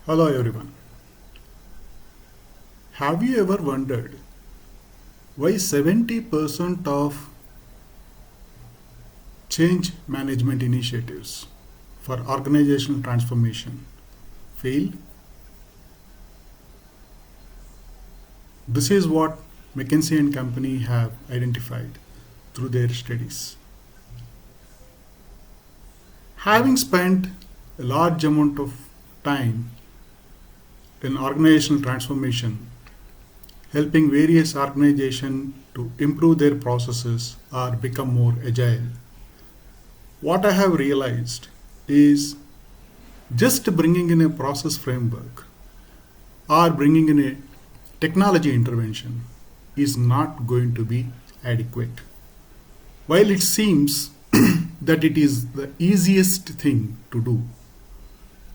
Hello everyone. Have you ever wondered why 70% of change management initiatives for organizational transformation fail? This is what McKinsey and Company have identified through their studies. Having spent a large amount of time in organizational transformation, helping various organizations to improve their processes or become more agile, what I have realized is just bringing in a process framework or bringing in a technology intervention is not going to be adequate. While it seems that it is the easiest thing to do,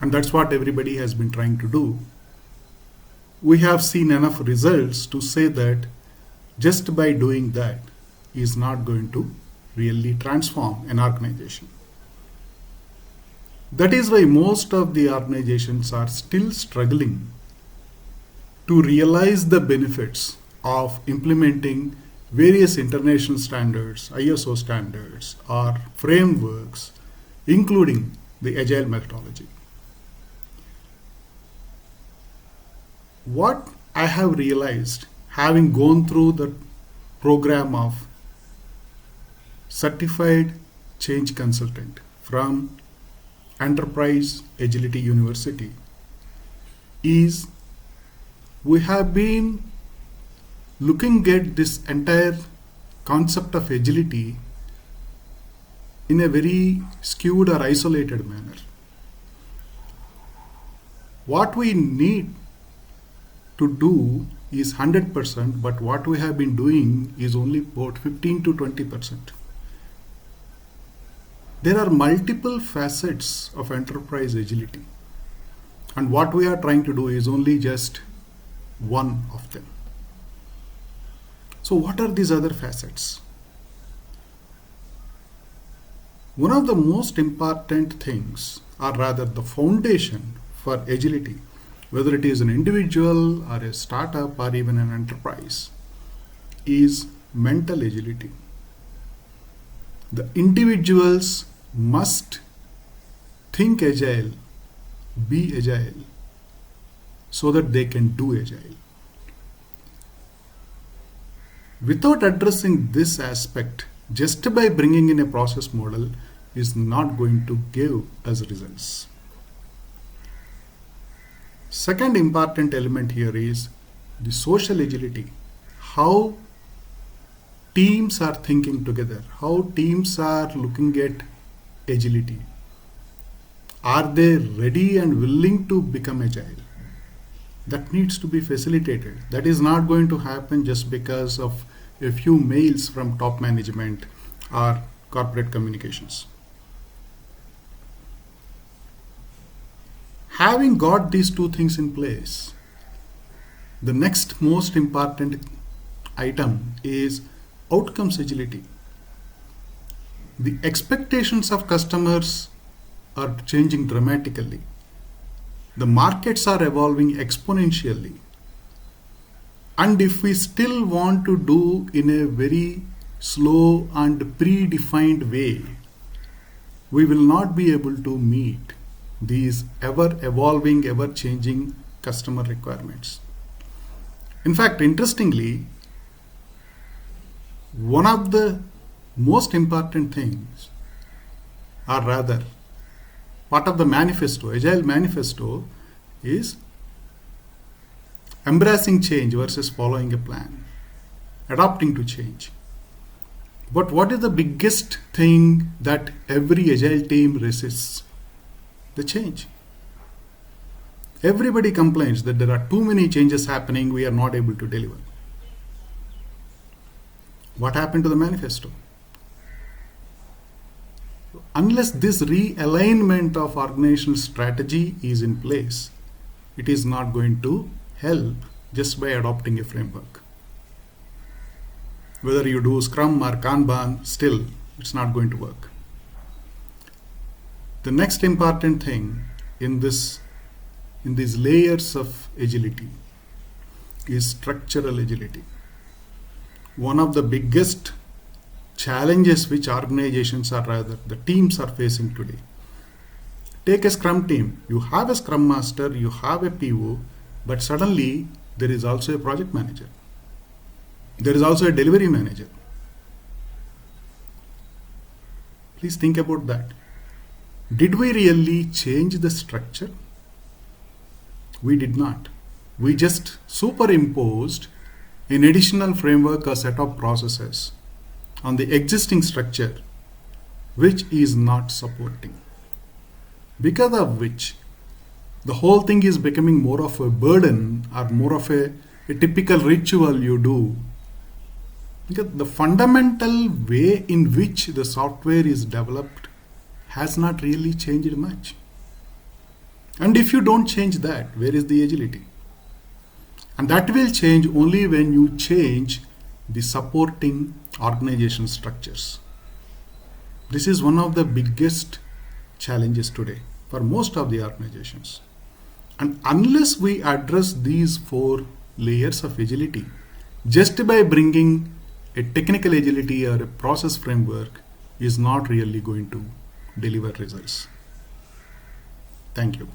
and that's what everybody has been trying to do, we have seen enough results to say that just by doing that is not going to really transform an organization. That is why most of the organizations are still struggling to realize the benefits of implementing various international standards, ISO standards, or frameworks, including the agile methodology. What I have realized, having gone through the program of certified change consultant from Enterprise Agility University, is we have been looking at this entire concept of agility in a very skewed or isolated manner. What we need to do is 100%, but what we have been doing is only about 15 to 20%. There are multiple facets of enterprise agility, and what we are trying to do is only just one of them. So what are these other facets? One of the most important things, or rather the foundation for agility, whether it is an individual or a startup or even an enterprise, is mental agility. The individuals must think agile, be agile, so that they can do agile. Without addressing this aspect, just by bringing in a process model is not going to give us results. Second important element here is the social agility. How teams are thinking together, how teams are looking at agility. Are they ready and willing to become agile? That needs to be facilitated. That is not going to happen just because of a few mails from top management or corporate communications. Having got these two things in place, the next most important item is outcomes agility. The expectations of customers are changing dramatically. The markets are evolving exponentially. And if we still want to do in a very slow and predefined way, we will not be able to meet these ever evolving, ever changing customer requirements. In fact, interestingly, one of the most important things, or rather, part of the manifesto, Agile Manifesto, is embracing change versus following a plan, adapting to change. But what is the biggest thing that every agile team resists? The change. Everybody complains that there are too many changes happening, we are not able to deliver. What happened to the manifesto? Unless this realignment of organizational strategy is in place, it is not going to help just by adopting a framework. Whether you do Scrum or Kanban, still it's not going to work. The next important thing in this in these layers of agility is structural agility. One of the biggest challenges which organizations or rather the teams are facing today. Take a Scrum team. You have a Scrum Master, you have a PO, but suddenly there is also a project manager. There is also a delivery manager. Please think about that. Did we really change the structure? We did not. We just superimposed an additional framework or set of processes on the existing structure, which is not supporting. Because of which, the whole thing is becoming more of a burden or more of a typical ritual you do. Because the fundamental way in which the software is developed has not really changed much. And if you don't change that, where is the agility? And that will change only when you change the supporting organization structures. This is one of the biggest challenges today for most of the organizations. And unless we address these 4 layers of agility, just by bringing a technical agility or a process framework is not really going to deliver results. Thank you.